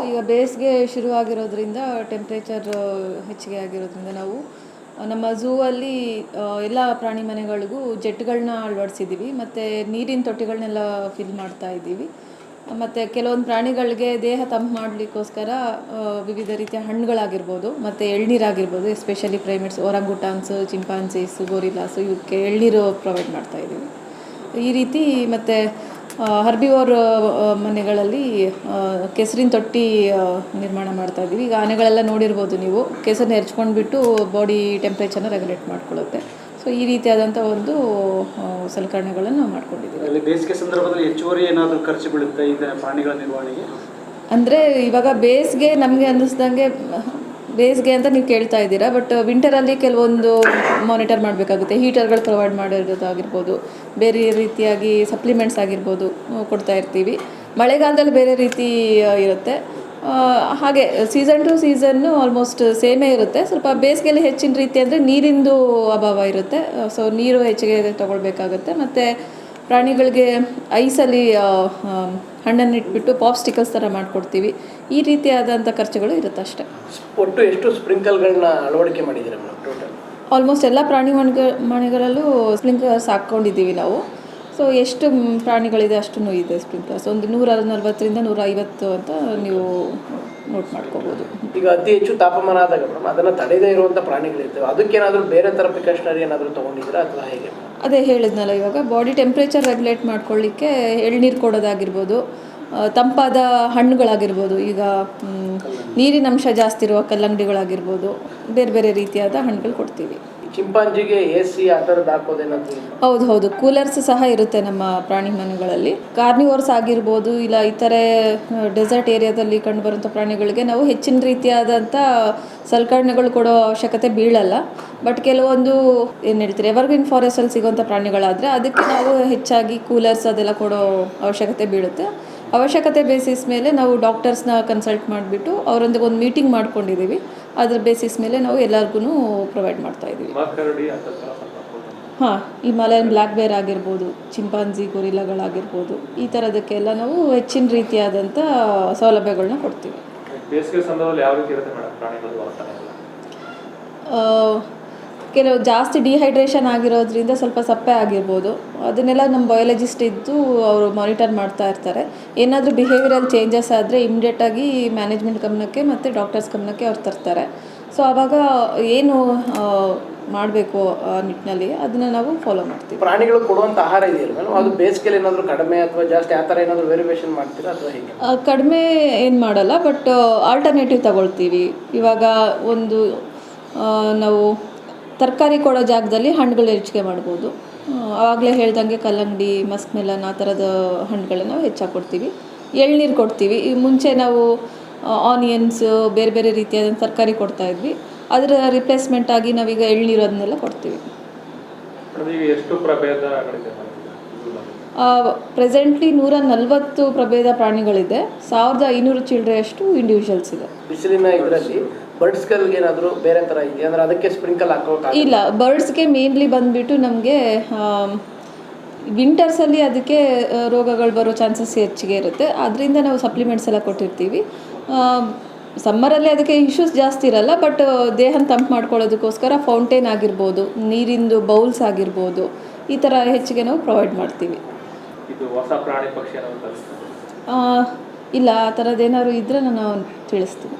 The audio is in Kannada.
ಈಗ ಬೇಸಿಗೆ ಶುರುವಾಗಿರೋದ್ರಿಂದ ಟೆಂಪ್ರೇಚರ್ ಹೆಚ್ಚಿಗೆ ಆಗಿರೋದ್ರಿಂದ ನಾವು ನಮ್ಮ ಝೂ ಅಲ್ಲಿ ಎಲ್ಲ ಪ್ರಾಣಿ ಮನೆಗಳಿಗೂ ಜೆಟ್ಗಳನ್ನ ಅಳವಡಿಸಿದ್ದೀವಿ ಮತ್ತು ನೀರಿನ ತೊಟ್ಟಿಗಳನ್ನೆಲ್ಲ ಫಿಲ್ ಮಾಡ್ತಾ ಇದ್ದೀವಿ. ಮತ್ತು ಕೆಲವೊಂದು ಪ್ರಾಣಿಗಳಿಗೆ ದೇಹ ತಂಪು ಮಾಡಲಿಕ್ಕೋಸ್ಕರ ವಿವಿಧ ರೀತಿಯ ಹಣ್ಣುಗಳಾಗಿರ್ಬೋದು ಮತ್ತು ಎಳ್ನೀರಾಗಿರ್ಬೋದು, ಎಸ್ಪೆಷಲಿ ಪ್ರೈಮೇಟ್ಸ್ ಒರಂಗುಟಾನ್ಸು, ಚಿಂಪಾಂಜೀಸ್, ಗೋರಿಲಾಸು ಇವಕ್ಕೆ ಎಳ್ನೀರು ಪ್ರೊವೈಡ್ ಮಾಡ್ತಾಯಿದ್ದೀವಿ. ಈ ರೀತಿ ಮತ್ತು ಹರ್ಬಿವೋರ್ ಮನೆಗಳಲ್ಲಿ ಕೆಸರಿನ ತೊಟ್ಟಿ ನಿರ್ಮಾಣ ಮಾಡ್ತಾಯಿದ್ದೀವಿ. ಈಗ ಆನೆಗಳೆಲ್ಲ ನೋಡಿರ್ಬೋದು ನೀವು, ಕೆಸರನ್ನ ಎರ್ಚ್ಕೊಂಡ್ಬಿಟ್ಟು ಬಾಡಿ ಟೆಂಪ್ರೇಚರ್ನ ರೆಗ್ಯುಲೇಟ್ ಮಾಡ್ಕೊಳ್ಳುತ್ತೆ. ಸೊ ಈ ರೀತಿಯಾದಂಥ ಒಂದು ಸಲಕರಣೆಗಳನ್ನು ನಾವು ಮಾಡ್ಕೊಂಡಿದ್ದೀವಿ. ಅಲ್ಲಿ ಬೇಸಿಗೆ ಸಂದರ್ಭದಲ್ಲಿ ಹೆಚ್ಚುವರಿ ಏನಾದರೂ ಖರ್ಚು ಬೀಳುತ್ತೆ ಈಗ ಪ್ರಾಣಿಗಳ ನಿರ್ವಹಣೆಗೆ? ಅಂದರೆ ಇವಾಗ ಬೇಸಿಗೆ ನಮಗೆ ಅನ್ನಿಸ್ದಂಗೆ ಬೇಸಿಗೆ ಅಂತ ನೀವು ಕೇಳ್ತಾ ಇದ್ದೀರಾ, ಬಟ್ ವಿಂಟರಲ್ಲಿ ಕೆಲವೊಂದು ಮಾನಿಟರ್ ಮಾಡಬೇಕಾಗುತ್ತೆ. ಹೀಟರ್ಗಳು ಪ್ರೊವೈಡ್ ಮಾಡಿರೋದಾಗಿರ್ಬೋದು, ಬೇರೆ ರೀತಿಯಾಗಿ ಸಪ್ಲಿಮೆಂಟ್ಸ್ ಆಗಿರ್ಬೋದು ಕೊಡ್ತಾ ಇರ್ತೀವಿ. ಮಳೆಗಾಲದಲ್ಲಿ ಬೇರೆ ರೀತಿ ಇರುತ್ತೆ. ಹಾಗೆ ಸೀಸನ್ ಟು ಸೀಸನ್ನು ಆಲ್ಮೋಸ್ಟ್ ಸೇಮೇ ಇರುತ್ತೆ. ಸ್ವಲ್ಪ ಬೇಸಿಗೆಯಲ್ಲಿ ಹೆಚ್ಚಿನ ರೀತಿ ಅಂದರೆ ನೀರಿಂದು ಅಭಾವ ಇರುತ್ತೆ. ಸೊ ನೀರು ಹೆಚ್ಚಿಗೆ ತೊಗೊಳ್ಬೇಕಾಗುತ್ತೆ. ಮತ್ತು ಪ್ರಾಣಿಗಳಿಗೆ ಐಸಲ್ಲಿ ಹಣ್ಣನ್ನು ಇಟ್ಬಿಟ್ಟು ಪಾಪ್ಸ್ಟಿಕಲ್ಸ್ ಥರ ಮಾಡಿಕೊಡ್ತೀವಿ. ಈ ರೀತಿಯಾದಂಥ ಖರ್ಚುಗಳು ಇರುತ್ತೆ ಅಷ್ಟೇ. ಒಟ್ಟು ಎಷ್ಟು ಸ್ಪ್ರಿಂಕಲ್ಗಳನ್ನ ಅಳವಡಿಕೆ ಮಾಡಿದ್ದೀರಾ ಮೇಡಮ್ ಟೋಟಲ್? ಆಲ್ಮೋಸ್ಟ್ ಎಲ್ಲ ಪ್ರಾಣಿ ಮನೆಗಳಲ್ಲೂ ಸ್ಪ್ರಿಂಕ್ಲರ್ಸ್ ಹಾಕ್ಕೊಂಡಿದ್ದೀವಿ ನಾವು. ಸೊ ಎಷ್ಟು ಪ್ರಾಣಿಗಳಿದೆ ಅಷ್ಟು ಇದೆ ಸ್ಪ್ರಿಂಕ್ಲರ್ಸ್. ಒಂದು 140ರಿಂದ 150 ಅಂತ ನೀವು ನೋಟ್ ಮಾಡ್ಕೋಬೋದು. ಈಗ ಅತಿ ಹೆಚ್ಚು ತಾಪಮಾನ ಆದಾಗ ಮೇಡಮ್ ಅದನ್ನು ತಡೆದೇ ಇರುವಂಥ ಪ್ರಾಣಿಗಳಿರ್ತವೆ, ಅದಕ್ಕೇನಾದರೂ ಬೇರೆ ಥರ ಪ್ರಿಕಾಷನರಿ ಏನಾದರೂ ತೊಗೊಂಡಿದ್ದೀರಾ ಅಥವಾ ಹೇಗೆ? ಅದೇ ಹೇಳಿದ್ನಲ್ಲ, ಇವಾಗ ಬಾಡಿ ಟೆಂಪ್ರೇಚರ್ ರೆಗ್ಯುಲೇಟ್ ಮಾಡ್ಕೊಳ್ಳಿಕ್ಕೆ ಎಳ್ನೀರು ಕೊಡೋದಾಗಿರ್ಬೋದು, ತಂಪಾದ ಹಣ್ಣುಗಳಾಗಿರ್ಬೋದು, ಈಗ ನೀರಿನ ಅಂಶ ಜಾಸ್ತಿ ಇರುವ ಕಲ್ಲಂಗಡಿಗಳಾಗಿರ್ಬೋದು, ಬೇರೆ ಬೇರೆ ರೀತಿಯಾದ ಹಣ್ಣುಗಳು ಕೊಡ್ತೀವಿ. ಚಿಂಪಾಂಜಿಗೆ AC ಆ ಥರದ್ದು ಹಾಕೋದೇನಾದರೂ? ಹೌದು, ಕೂಲರ್ಸ್ ಸಹ ಇರುತ್ತೆ ನಮ್ಮ ಪ್ರಾಣಿ ಮನೆಗಳಲ್ಲಿ. ಕಾರ್ನಿವೋರ್ಸ್ ಆಗಿರ್ಬೋದು, ಇಲ್ಲ ಇತರೆ ಡೆಸರ್ಟ್ ಏರಿಯಾದಲ್ಲಿ ಕಂಡುಬರುವಂಥ ಪ್ರಾಣಿಗಳಿಗೆ ನಾವು ಹೆಚ್ಚಿನ ರೀತಿಯಾದಂಥ ಸಲಕರಣೆಗಳು ಕೊಡೋ ಅವಶ್ಯಕತೆ ಬೀಳಲ್ಲ. ಬಟ್ ಕೆಲವೊಂದು ಏನು ಹೇಳ್ತೀರಿ ಎವರ್ಗ್ರೀನ್ ಫಾರೆಸ್ಟಲ್ಲಿ ಸಿಗೋಂಥ ಪ್ರಾಣಿಗಳಾದರೆ ಅದಕ್ಕೆ ನಾವು ಹೆಚ್ಚಾಗಿ ಕೂಲರ್ಸ್ ಅದೆಲ್ಲ ಕೊಡೋ ಅವಶ್ಯಕತೆ ಬೀಳುತ್ತೆ. ಅವಶ್ಯಕತೆ ಬೇಸಿಸ್ ಮೇಲೆ ನಾವು ಡಾಕ್ಟರ್ಸ್ನ ಕನ್ಸಲ್ಟ್ ಮಾಡಿಬಿಟ್ಟು ಅವರೊಂದಿಗೆ ಒಂದು ಮೀಟಿಂಗ್ ಮಾಡ್ಕೊಂಡಿದ್ದೀವಿ. ಅದರ ಬೇಸಿಸ್ ಮೇಲೆ ನಾವು ಎಲ್ಲರಿಗೂ ಪ್ರೊವೈಡ್ ಮಾಡ್ತಾಯಿದ್ದೀವಿ. ಹಿಮಾಲಯನ್ ಬ್ಲ್ಯಾಕ್ ಬೇರ್ ಆಗಿರ್ಬೋದು, ಚಿಂಪಾಂಜಿ, ಗೊರಿಲಾಗಳಾಗಿರ್ಬೋದು, ಈ ಥರದಕ್ಕೆಲ್ಲ ನಾವು ಹೆಚ್ಚಿನ ರೀತಿಯಾದಂಥ ಸೌಲಭ್ಯಗಳನ್ನ ಕೊಡ್ತೀವಿ. ಬೇಸಿಗೆ ಸಂದರ್ಭದಲ್ಲಿ ಯಾವ ರೀತಿ ಇರುತ್ತೆ ಮೇಡಮ್ ಪ್ರಾಣಿಗಳು ವರ್ತನೆ? ಕೆಲವು ಜಾಸ್ತಿ ಡಿಹೈಡ್ರೇಷನ್ ಆಗಿರೋದ್ರಿಂದ ಸ್ವಲ್ಪ ಸಪ್ಪೆ ಆಗಿರ್ಬೋದು. ಅದನ್ನೆಲ್ಲ ನಮ್ಮ ಬಯಾಲಜಿಸ್ಟ್ ಇದ್ದು ಅವರು ಮಾನಿಟರ್ ಮಾಡ್ತಾ ಇರ್ತಾರೆ. ಏನಾದರೂ ಬಿಹೇವಿಯರಲ್ ಚೇಂಜಸ್ ಆದರೆ ಇಮಿಡಿಯೇಟಾಗಿ ಮ್ಯಾನೇಜ್ಮೆಂಟ್ ಗಮನಕ್ಕೆ ಮತ್ತು ಡಾಕ್ಟರ್ಸ್ ಗಮನಕ್ಕೆ ಅವ್ರು ತರ್ತಾರೆ. ಸೊ ಆವಾಗ ಏನು ಮಾಡಬೇಕು ಆ ನಿಟ್ಟಿನಲ್ಲಿ ಅದನ್ನು ನಾವು ಫಾಲೋ ಮಾಡ್ತೀವಿ. ಪ್ರಾಣಿಗಳು ಕೊಡುವಂಥ ಆಹಾರ ಇದೆಯಲ್ಲ ಮೇಡಮ್, ಅದು ಬೇಸಿಗೆಯಲ್ಲಿ ಏನಾದರೂ ಕಡಿಮೆ ಅಥವಾ ಜಾಸ್ತಿ ಆ ಥರ ಏನಾದರೂ ವೇರಿಯೇಷನ್ ಮಾಡ್ತೀರಾ ಅಥವಾ ಹೇಗೆ? ಕಡಿಮೆ ಏನು ಮಾಡಲ್ಲ, ಬಟ್ ಆಲ್ಟರ್ನೇಟಿವ್ ತಗೊಳ್ತೀವಿ. ಇವಾಗ ಒಂದು ನಾವು ತರಕಾರಿ ಕೊಡೋ ಜಾಗದಲ್ಲಿ ಹಣ್ಣುಗಳು ಹೆಚ್ಚಿಗೆ ಮಾಡ್ಬೋದು. ಆವಾಗಲೇ ಹೇಳ್ದಂಗೆ ಕಲ್ಲಂಗಡಿ, ಮಸ್ಕ್ ಮೆಲನ್ ಆ ಥರದ ಹಣ್ಣುಗಳನ್ನ ನಾವು ಹೆಚ್ಚಾಗಿ ಕೊಡ್ತೀವಿ. ಎಳ್ನೀರು ಕೊಡ್ತೀವಿ. ಈ ಮುಂಚೆ ನಾವು ಆನಿಯನ್ಸ್ ಬೇರೆ ಬೇರೆ ರೀತಿಯಾದ ತರಕಾರಿ ಕೊಡ್ತಾಯಿದ್ವಿ. ಅದರ ರಿಪ್ಲೇಸ್ಮೆಂಟ್ ಆಗಿ ನಾವೀಗ ಎಳ್ನೀರು ಅದನ್ನೆಲ್ಲ ಕೊಡ್ತೀವಿ. ಎಷ್ಟು ಪ್ರಭೇದ? ಪ್ರೆಸೆಂಟ್ಲಿ 140 ಪ್ರಭೇದ ಪ್ರಾಣಿಗಳಿದೆ. 1500 ಚಿಲ್ಡ್ರೆಯಷ್ಟು ಇಂಡಿವಿಜುವಲ್ಸ್ ಇದೆ. ಬಿಸಿಲಿನ ಇದರಲ್ಲಿ ಬರ್ಡ್ಸ್ಗಳಿಗೆ ಏನಾದರೂ ಬೇರೆ ಥರ ಇದೆಯಾ ಅಂದರೆ ಅದಕ್ಕೆ ಸ್ಪ್ರಿಂಕಲ್ ಹಾಕೋಕೆ? ಇಲ್ಲ, ಬರ್ಡ್ಸ್ಗೆ ಮೇನ್ಲಿ ಬಂದುಬಿಟ್ಟು ನಮಗೆ ವಿಂಟರ್ಸಲ್ಲಿ ಅದಕ್ಕೆ ರೋಗಗಳು ಬರೋ ಚಾನ್ಸಸ್ ಹೆಚ್ಚಿಗೆ ಇರುತ್ತೆ. ಅದರಿಂದ ನಾವು ಸಪ್ಲಿಮೆಂಟ್ಸ್ ಎಲ್ಲ ಕೊಟ್ಟಿರ್ತೀವಿ. ಸಮ್ಮರಲ್ಲಿ ಅದಕ್ಕೆ ಇಶ್ಯೂಸ್ ಜಾಸ್ತಿ ಇರಲ್ಲ, ಬಟ್ ದೇಹನ ತಂಪು ಮಾಡ್ಕೊಳ್ಳೋದಕ್ಕೋಸ್ಕರ ಫೌಂಟೇನ್ ಆಗಿರ್ಬೋದು, ನೀರಿಂದು ಬೌಲ್ಸ್ ಆಗಿರ್ಬೋದು, ಈ ಥರ ಹೆಚ್ಚಿಗೆ ನಾವು ಪ್ರೊವೈಡ್ ಮಾಡ್ತೀವಿ. ಇದು ಹೊಸ ಪ್ರಾಣಿ ಪಕ್ಷಿ ಇಲ್ಲ, ಆ ಥರದ್ದೇನಾದ್ರು ಇದ್ದರೆ ನಾನು ತಿಳಿಸ್ತೀನಿ.